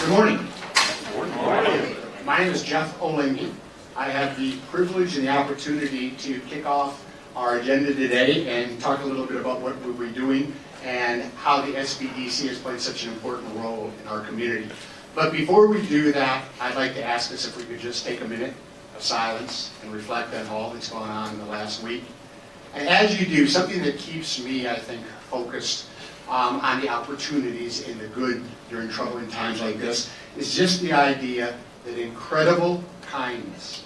Good morning. Good morning. My name is Jeff Olengi. I have the privilege and the opportunity to kick off our agenda today and talk a little bit about what we'll be doing and how the SBDC has played such an important role in our community. But before we do that, I'd like to ask us if we could just take a minute of silence and reflect on all that's gone on in the last week. And as you do, something that keeps me, I think, focused on the opportunities and the good during troubling times like this is just the idea that incredible kindness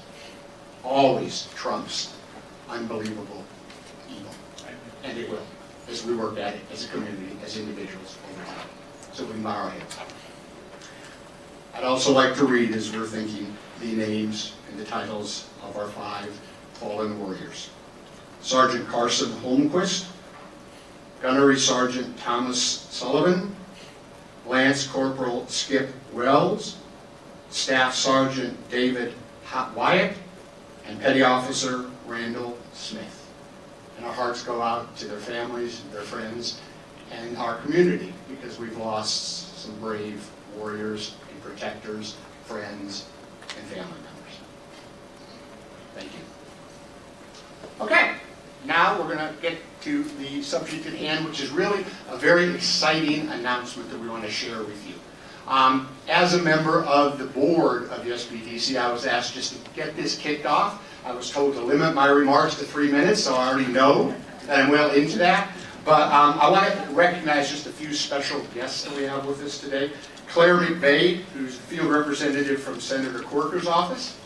always trumps unbelievable evil. And it will, as we work at it as a community, as individuals over time. So we can bow our heads. I'd also like to read, as we're thinking, the names and the titles of our 5 fallen warriors. Sergeant Carson Holmquist, Gunnery Sergeant Thomas Sullivan, Lance Corporal Skip Wells, Staff Sergeant David Wyatt, and Petty Officer Randall Smith. And our hearts go out to their families, their friends, and our community, because we've lost some brave warriors and protectors, friends, and family members. Thank you. Okay. Now we're going to get to the subject at hand, which is really a very exciting announcement that we want to share with you. As a member of the board of the SBDC, I was asked just to get this kicked off. I was told to limit my remarks to 3 minutes, so I already know that I'm well into that. But I want to recognize just a few special guests that we have with us today. Claire McVeigh, who's the field representative from Senator Corker's office.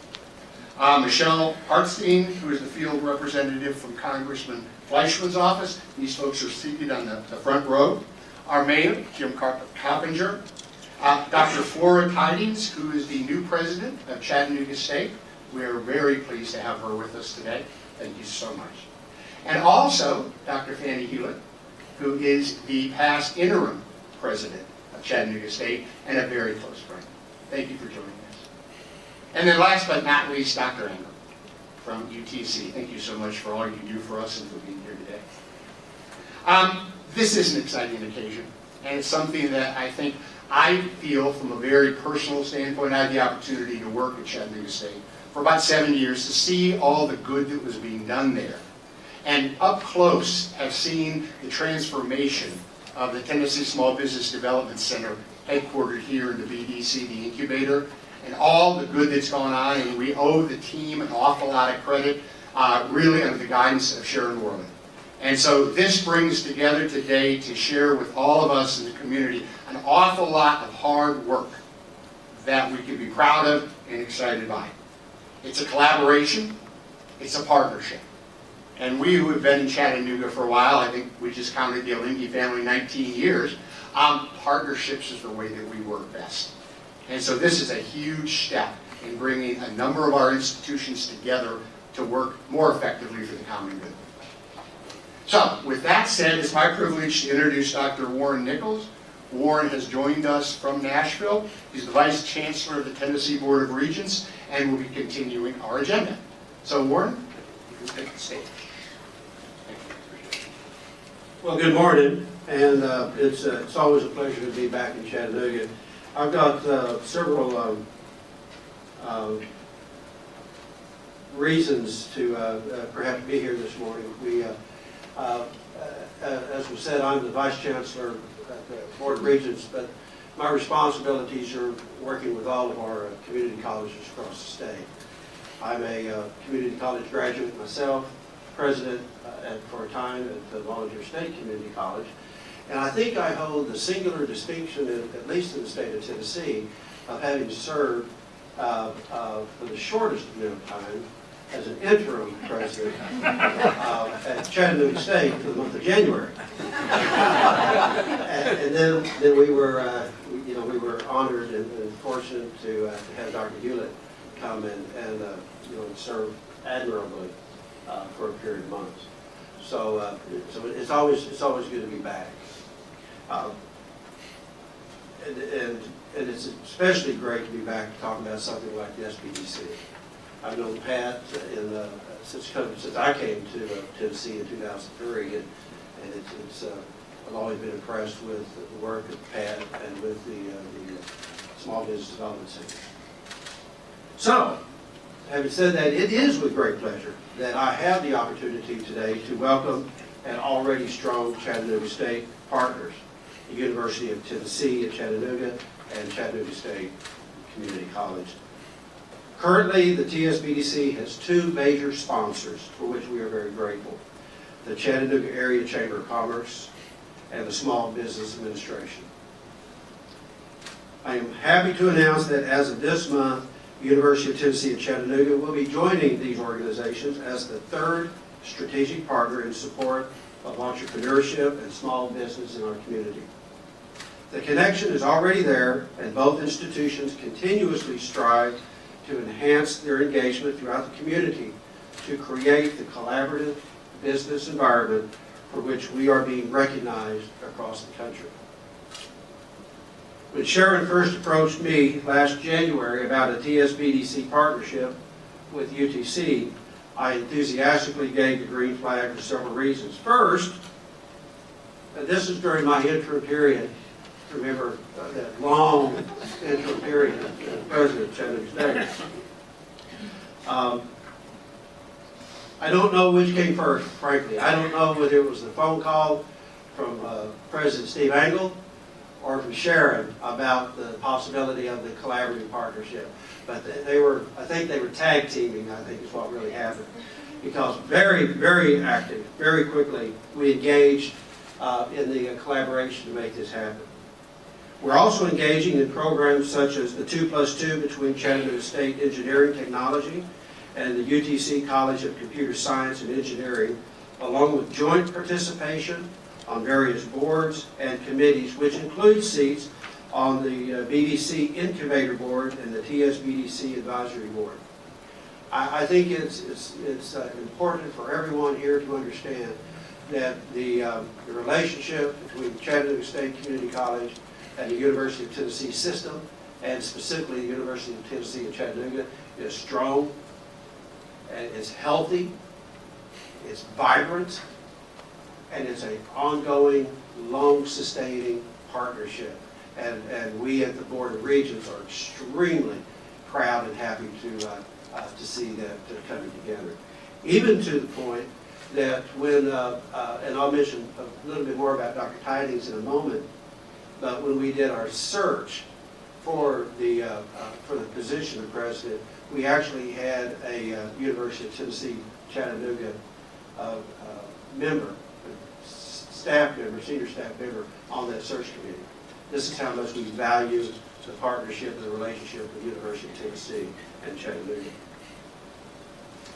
Michelle Hartstein, who is the field representative from Congressman Fleischman's office. These folks are seated on the front row. Our mayor, Jim Coppinger. Dr. Flora Tidings, who is the new president of Chattanooga State. We are very pleased to have her with us today. Thank you so much. And also, Dr. Fannie Hewlett, who is the past interim president of Chattanooga State and a very close friend. Thank you for joining us. And then last but not least, Dr. Engel from UTC. Thank you so much for all you do for us and for being here today. This is an exciting occasion, and it's something that I feel from a very personal standpoint. I had the opportunity to work at Chattanooga State for about 7 years to see all the good that was being done there. And up close have seen the transformation of the Tennessee Small Business Development Center, headquartered here in the BDC, the incubator, and all the good that's gone on, and we owe the team an awful lot of credit, really under the guidance of Sharon Worley. And so this brings together today to share with all of us in the community an awful lot of hard work that we can be proud of and excited by. It's a collaboration, it's a partnership. And we who have been in Chattanooga for a while, I think we just counted the Olengi family 19 years, partnerships is the way that we work best. And so this is a huge step in bringing a number of our institutions together to work more effectively for the common good. So, with that said, it's my privilege to introduce Dr. Warren Nichols. Warren has joined us from Nashville. He's the Vice Chancellor of the Tennessee Board of Regents and will be continuing our agenda. So, Warren, you can take the stage. Well, good morning, and it's always a pleasure to be back in Chattanooga. I've got several reasons to perhaps be here this morning. As was said, I'm the Vice Chancellor at the Board of Regents, but my responsibilities are working with all of our community colleges across the state. I'm a community college graduate myself, president for a time at the Volunteer State Community College. And I think I hold the singular distinction, at least in the state of Tennessee, of having served for the shortest amount of time as an interim president at Chattanooga State for the month of January. and then we were, we were honored and fortunate to have Dr. Hewlett come and serve admirably for a period of months. So it's always good to be back. And it's especially great to be back to talk about something like the SBDC. I've known Pat since I came to Tennessee in 2003, and I've always been impressed with the work of Pat and with the Small Business Development Center. So, having said that, it is with great pleasure that I have the opportunity today to welcome an already strong Chattanooga State partners, the University of Tennessee at Chattanooga and Chattanooga State Community College. Currently, the TSBDC has two major sponsors for which we are very grateful: the Chattanooga Area Chamber of Commerce and the Small Business Administration. I am happy to announce that as of this month, the University of Tennessee at Chattanooga will be joining these organizations as the third strategic partner in support of entrepreneurship and small business in our community. The connection is already there, and both institutions continuously strive to enhance their engagement throughout the community to create the collaborative business environment for which we are being recognized across the country. When Sharon first approached me last January about a TSBDC partnership with UTC, I enthusiastically gave the green flag for several reasons. First, and this is during my interim period. Remember that long interim period as president of Chattanooga State. I don't know which came first, frankly. I don't know whether it was the phone call from President Steve Engel or from Sharon about the possibility of the collaborative partnership. But I think they were tag teaming, I think is what really happened. Because very, very active, very quickly, we engaged in the collaboration to make this happen. We're also engaging in programs such as the 2+2 between Chattanooga State Engineering Technology and the UTC College of Computer Science and Engineering, along with joint participation on various boards and committees, which include seats on the BDC Incubator Board and the TSBDC Advisory Board. I think it's important for everyone here to understand that the relationship between Chattanooga State Community College and the University of Tennessee system, and specifically the University of Tennessee at Chattanooga, is strong, and it's healthy, it's vibrant, and it's an ongoing, long-sustaining partnership. And we at the Board of Regents are extremely proud and happy to see that coming together. Even to the point that when, and I'll mention a little bit more about Dr. Tidings in a moment, but when we did our search for the position of president, we actually had a University of Tennessee Chattanooga member, senior staff member on that search committee. This is how much we value the partnership and the relationship with the University of Tennessee and Chattanooga.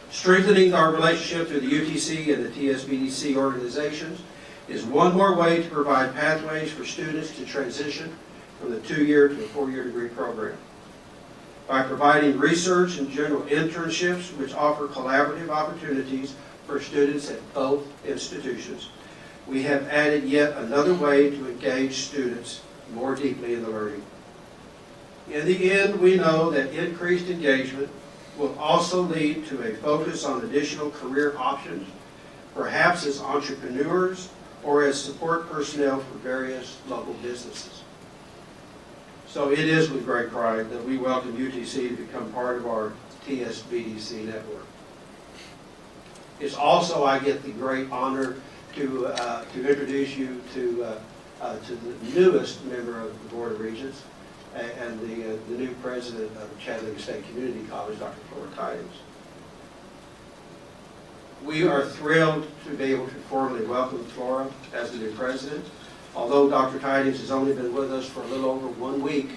Strengthening our relationship through the UTC and the TSBDC organizations is one more way to provide pathways for students to transition from the 2-year to a 4-year degree program. By providing research and general internships which offer collaborative opportunities for students at both institutions, we have added yet another way to engage students more deeply in the learning. In the end, we know that increased engagement will also lead to a focus on additional career options, perhaps as entrepreneurs or as support personnel for various local businesses. So it is with great pride that we welcome UTC to become part of our TSBDC network. It's also, I get the great honor to introduce you to the newest member of the Board of Regents and the new president of Chattanooga State Community College, Dr. Flora Tidings. We are thrilled to be able to formally welcome Flora as the new president. Although Dr. Tidings has only been with us for a little over 1 week,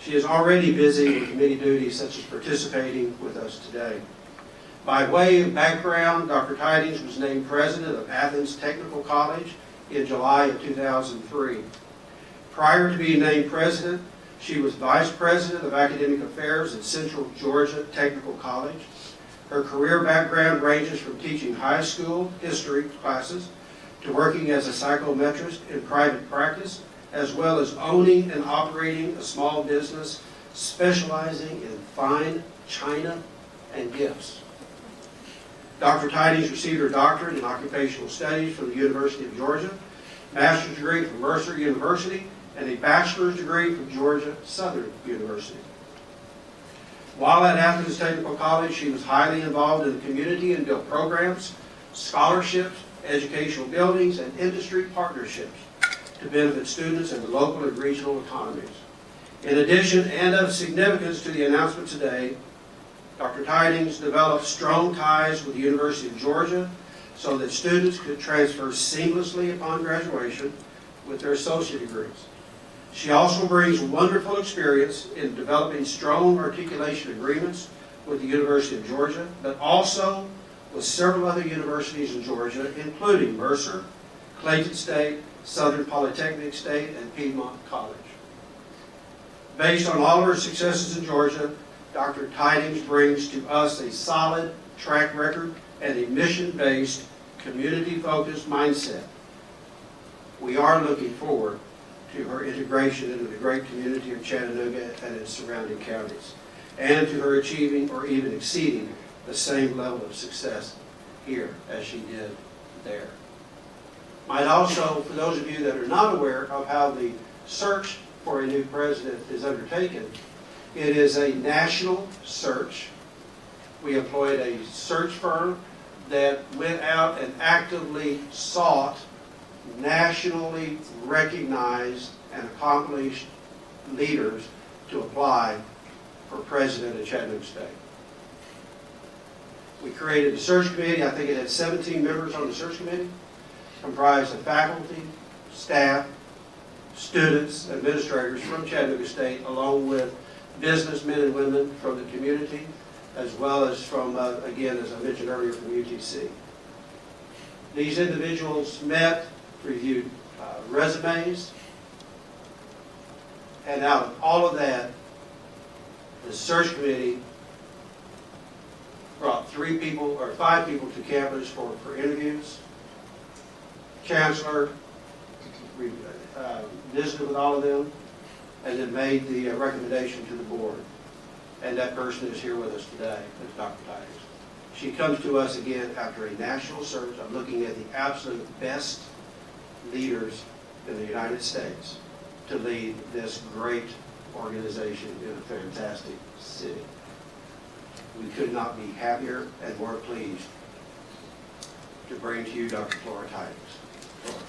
she is already busy with committee duties such as participating with us today. By way of background, Dr. Tidings was named president of Athens Technical College in July of 2003. Prior to being named president, she was vice president of academic affairs at Central Georgia Technical College. Her career background ranges from teaching high school history classes to working as a psychometrist in private practice, as well as owning and operating a small business specializing in fine china and gifts. Dr. Tidings received her doctorate in occupational studies from the University of Georgia, master's degree from Mercer University, and a bachelor's degree from Georgia Southern University. While at Athens Technical College, she was highly involved in the community and built programs, scholarships, educational buildings, and industry partnerships to benefit students in the local and regional economies. In addition, and of significance to the announcement today, Dr. Tidings developed strong ties with the University of Georgia so that students could transfer seamlessly upon graduation with their associate degrees. She also brings wonderful experience in developing strong articulation agreements with the University of Georgia, but also with several other universities in Georgia, including Mercer, Clayton State, Southern Polytechnic State, and Piedmont College. Based on all of her successes in Georgia, Dr. Tidings brings to us a solid track record and a mission-based, community-focused mindset. We are looking forward to her integration into the great community of Chattanooga and its surrounding counties, and to her achieving or even exceeding the same level of success here as she did there. Might also, for those of you that are not aware of how the search for a new president is undertaken, it is a national search. We employed a search firm that went out and actively sought nationally recognized and accomplished leaders to apply for president of Chattanooga State. We created a search committee. I think it had 17 members on the search committee, comprised of faculty, staff, students, administrators from Chattanooga State, along with businessmen and women from the community, as well as from, again, as I mentioned earlier, from UTC. These individuals met, reviewed resumes, and out of all of that, the search committee brought 5 people to campus for interviews. Chancellor visited with all of them, and then made the recommendation to the board. And that person is here with us today, is Dr. Tidings. She comes to us again after a national search of looking at the absolute best leaders in the United States to lead this great organization in a fantastic city. We could not be happier and more pleased to bring to you Dr. Flora Tidings. Flora.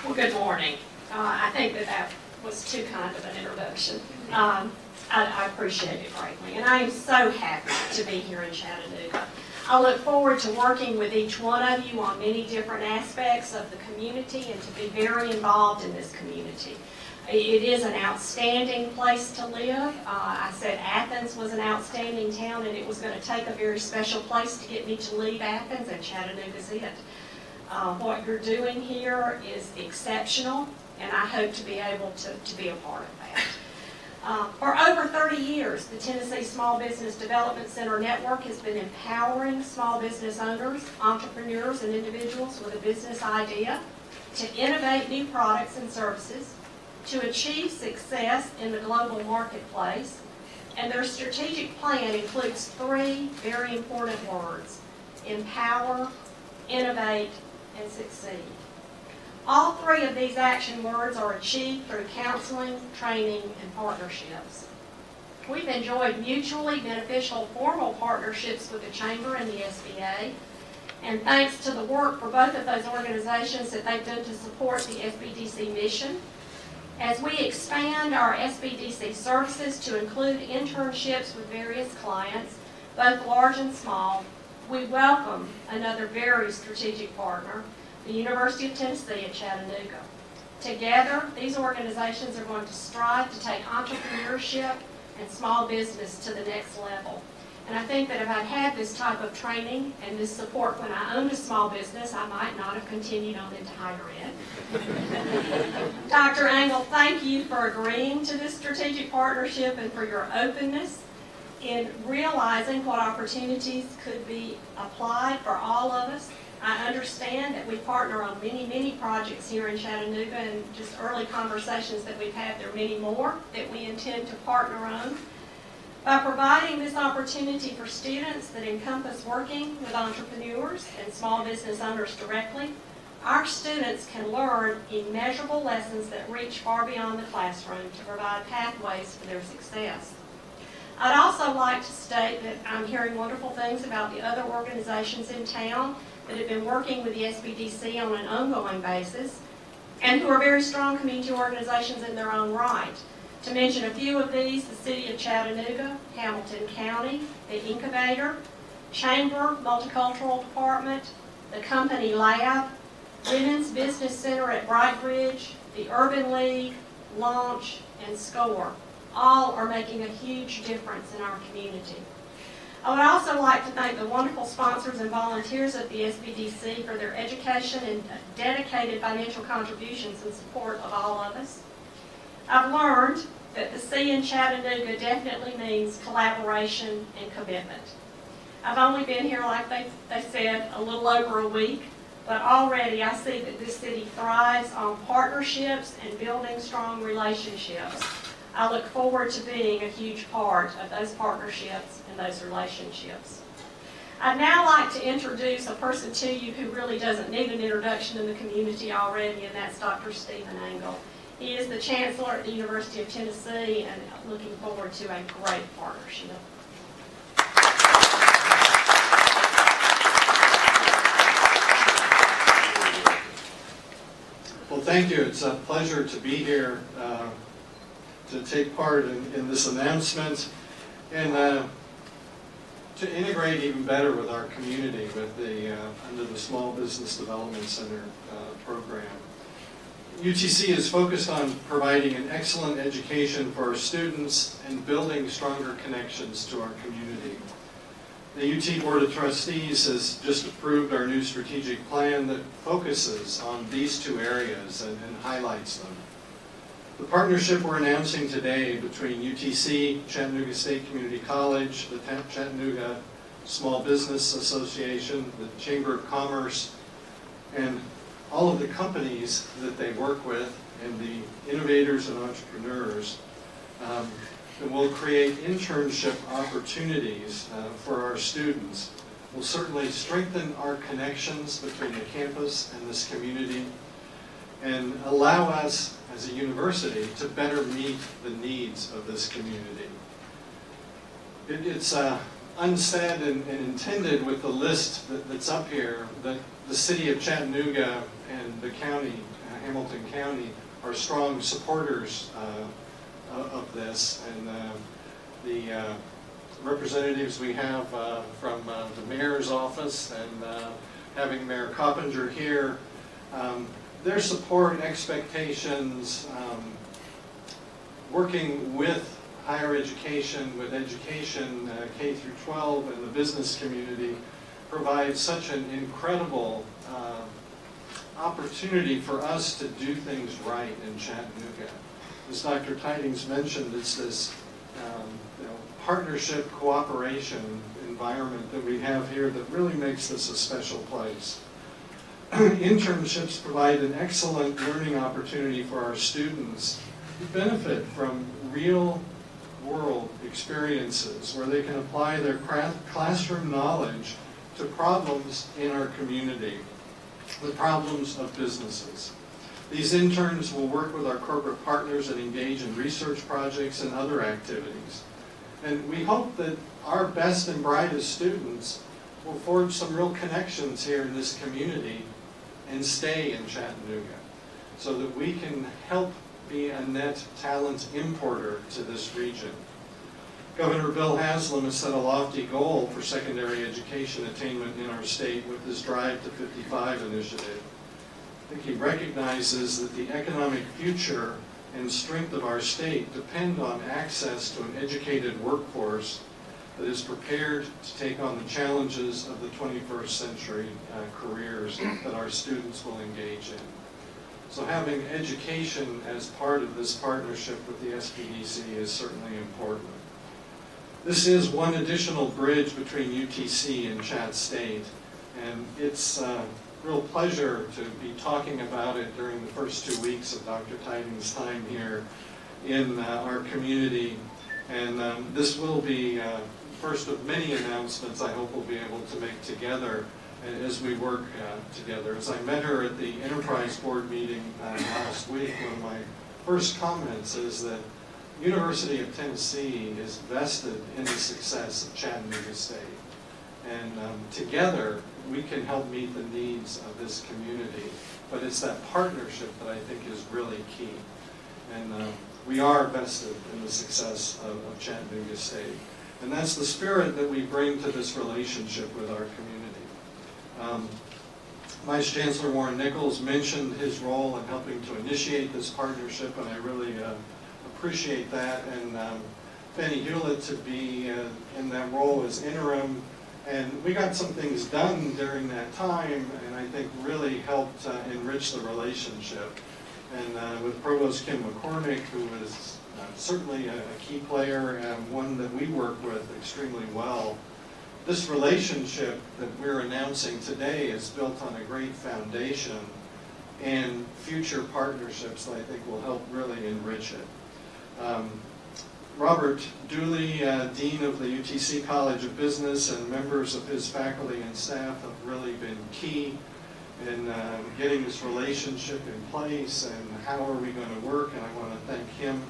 Well, good morning. I think that was too kind of an introduction. I appreciate it greatly, and I am so happy to be here in Chattanooga. I look forward to working with each one of you on many different aspects of the community and to be very involved in this community. It is an outstanding place to live. I said Athens was an outstanding town, and it was going to take a very special place to get me to leave Athens, and Chattanooga's it. What you're doing here is exceptional, and I hope to be able to be a part of that. For over 30 years, the Tennessee Small Business Development Center Network has been empowering small business owners, entrepreneurs, and individuals with a business idea to innovate new products and services, to achieve success in the global marketplace, and their strategic plan includes 3 very important words: empower, innovate, and succeed. All 3 of these action words are achieved through counseling, training, and partnerships. We've enjoyed mutually beneficial formal partnerships with the Chamber and the SBA, and thanks to the work for both of those organizations that they've done to support the SBDC mission. As we expand our SBDC services to include internships with various clients, both large and small, we welcome another very strategic partner, the University of Tennessee at Chattanooga. Together, these organizations are going to strive to take entrepreneurship and small business to the next level. And I think that if I'd had this type of training and this support when I owned a small business, I might not have continued on into higher ed. Dr. Angle, thank you for agreeing to this strategic partnership and for your openness in realizing what opportunities could be applied for all of us. I understand that we partner on many, many projects here in Chattanooga, and just early conversations that we've had, there are many more that we intend to partner on. By providing this opportunity for students that encompass working with entrepreneurs and small business owners directly, our students can learn immeasurable lessons that reach far beyond the classroom to provide pathways for their success. I'd also like to state that I'm hearing wonderful things about the other organizations in town that have been working with the SBDC on an ongoing basis and who are very strong community organizations in their own right. To mention a few of these, the City of Chattanooga, Hamilton County, the Incubator, Chamber Multicultural Department, the Company Lab, Women's Business Center at Brightbridge, the Urban League, Launch, and SCORE. All are making a huge difference in our community. I would also like to thank the wonderful sponsors and volunteers of the SBDC for their education and dedicated financial contributions in support of all of us. I've learned that the C in Chattanooga definitely means collaboration and commitment. I've only been here, like they said, a little over a week, but already I see that this city thrives on partnerships and building strong relationships. I look forward to being a huge part of those partnerships and those relationships. I'd now like to introduce a person to you who really doesn't need an introduction in the community already, and that's Dr. Stephen Angle. He is the Chancellor at the University of Tennessee, and looking forward to a great partnership. Well, thank you. It's a pleasure to be here to take part in this announcement and to integrate even better with our community with the under the Small Business Development Center program. UTC is focused on providing an excellent education for our students and building stronger connections to our community. The UT Board of Trustees has just approved our new strategic plan that focuses on these two areas and highlights them. The partnership we're announcing today between UTC, Chattanooga State Community College, the Chattanooga Small Business Association, the Chamber of Commerce, and all of the companies that they work with and the innovators and entrepreneurs, and will create internship opportunities for our students. Will certainly strengthen our connections between the campus and this community and allow us as a university to better meet the needs of this community. It's unsaid and intended with the list that's up here that the city of Chattanooga and the county, Hamilton County, are strong supporters of this, and the representatives we have from the mayor's office and having Mayor Coppinger here, their support and expectations, working with higher education, with education K through 12 and the business community, provides such an incredible opportunity for us to do things right in Chattanooga. As Dr. Tidings mentioned, it's this partnership, cooperation environment that we have here that really makes this a special place. Internships provide an excellent learning opportunity for our students who benefit from real-world experiences where they can apply their classroom knowledge to problems in our community, the problems of businesses. These interns will work with our corporate partners and engage in research projects and other activities. And we hope that our best and brightest students will forge some real connections here in this community and stay in Chattanooga so that we can help be a net talent importer to this region. Governor Bill Haslam has set a lofty goal for secondary education attainment in our state with his Drive to 55 initiative. I think he recognizes that the economic future and strength of our state depend on access to an educated workforce that is prepared to take on the challenges of the 21st century careers that our students will engage in. So having education as part of this partnership with the SBDC is certainly important. This is one additional bridge between UTC and Chat State, and it's a real pleasure to be talking about it during the first 2 weeks of Dr. Tidings' time here in our community And this will be first of many announcements I hope we'll be able to make together as we work together. As I met her at the Enterprise Board meeting last week, one of my first comments is that University of Tennessee is vested in the success of Chattanooga State. And together, we can help meet the needs of this community. But it's that partnership that I think is really key. And we are vested in the success of Chattanooga State. And that's the spirit that we bring to this relationship with our community. Vice Chancellor Warren Nichols mentioned his role in helping to initiate this partnership, and I really appreciate that. And Fanny Hewlett to be in that role as interim. And we got some things done during that time, and I think really helped enrich the relationship. And with Provost Kim McCormick, who is certainly a key player and one that we work with extremely well. This relationship that we're announcing today is built on a great foundation and future partnerships that I think will help really enrich it. Robert Dooley, Dean of the UTC College of Business, and members of his faculty and staff have really been key in getting this relationship in place and how are we going to work, and I want to thank him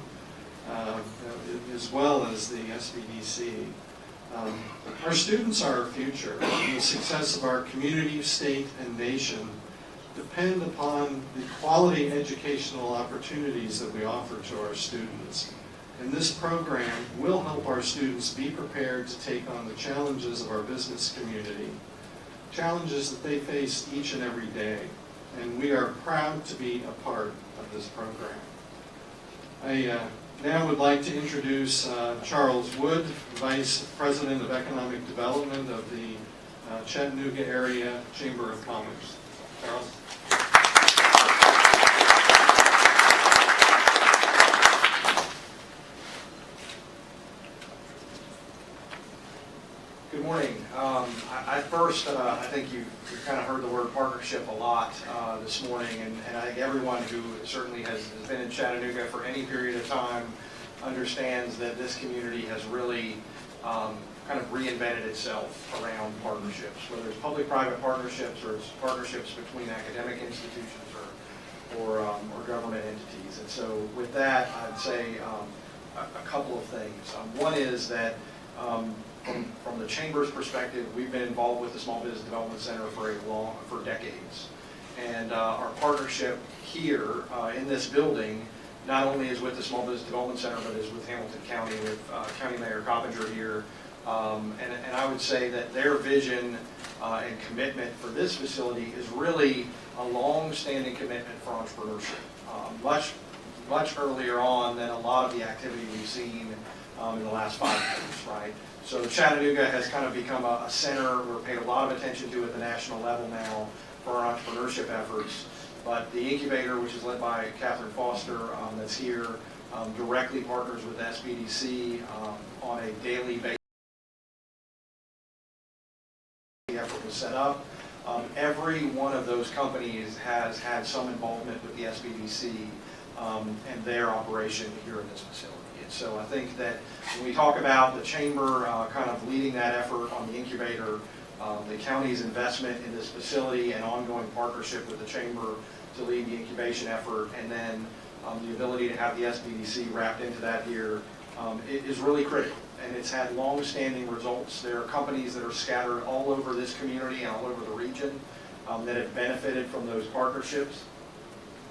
as well as the SBDC. Our students are our future, and the success of our community, state, and nation depend upon the quality educational opportunities that we offer to our students. And this program will help our students be prepared to take on the challenges of our business community, challenges that they face each and every day. And we are proud to be a part of this program. I now would like to introduce Charles Wood, Vice President of Economic Development of the Chattanooga Area Chamber of Commerce. Charles. Good morning. I think you kind of heard the word partnership a lot this morning, and I think everyone who certainly has been in Chattanooga for any period of time understands that this community has really kind of reinvented itself around partnerships, whether it's public-private partnerships or it's partnerships between academic institutions or government entities. And so with that, I'd say a couple of things. One is that from the Chamber's perspective, we've been involved with the Small Business Development Center for decades. And our partnership here in this building not only is with the Small Business Development Center, but is with Hamilton County, with County Mayor Coppinger here. And I would say that their vision and commitment for this facility is really a long-standing commitment for entrepreneurship, much earlier on than a lot of the activity we've seen in the last 5 years, right? So Chattanooga has kind of become a center we're paying a lot of attention to at the national level now for our entrepreneurship efforts. But the incubator, which is led by Catherine Foster, that's here, directly partners with SBDC on a daily basis. The effort was set up. Every one of those companies has had some involvement with the SBDC and their operation here in this facility. So I think that when we talk about the Chamber kind of leading that effort on the incubator, the county's investment in this facility and ongoing partnership with the Chamber to lead the incubation effort, and then the ability to have the SBDC wrapped into that here is really critical. And it's had long-standing results. There are companies that are scattered all over this community and all over the region that have benefited from those partnerships.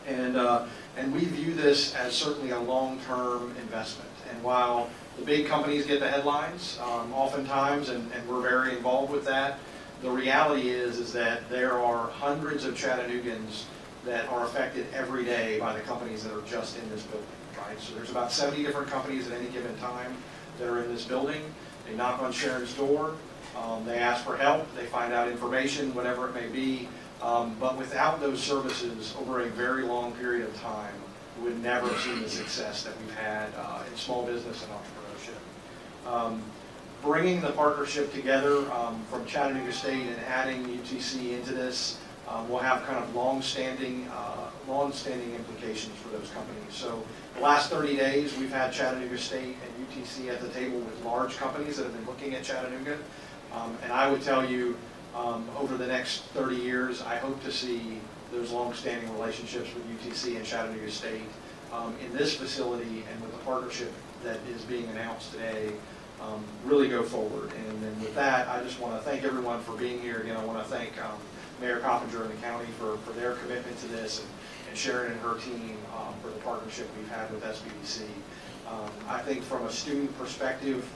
And we view this as certainly a long-term investment. And while the big companies get the headlines oftentimes, and we're very involved with that, the reality is that there are hundreds of Chattanoogans that are affected every day by the companies that are just in this building, right? So there's about 70 different companies at any given time that are in this building. They knock on Sharon's door, they ask for help, they find out information, whatever it may be. But without those services over a very long period of time, we would never have seen the success that we've had in small business and entrepreneurship. Bringing the partnership together from Chattanooga State and adding UTC into this will have kind of long-standing implications for those companies. So the last 30 days, we've had Chattanooga State and UTC at the table with large companies that have been looking at Chattanooga. And I would tell you, over the next 30 years, I hope to see those long-standing relationships with UTC and Chattanooga State in this facility and with the partnership that is being announced today really go forward. And then with that, I just want to thank everyone for being here. Again, I want to thank Mayor Coppinger and the county for their commitment to this, and Sharon and her team for the partnership we've had with SBDC. I think from a student perspective,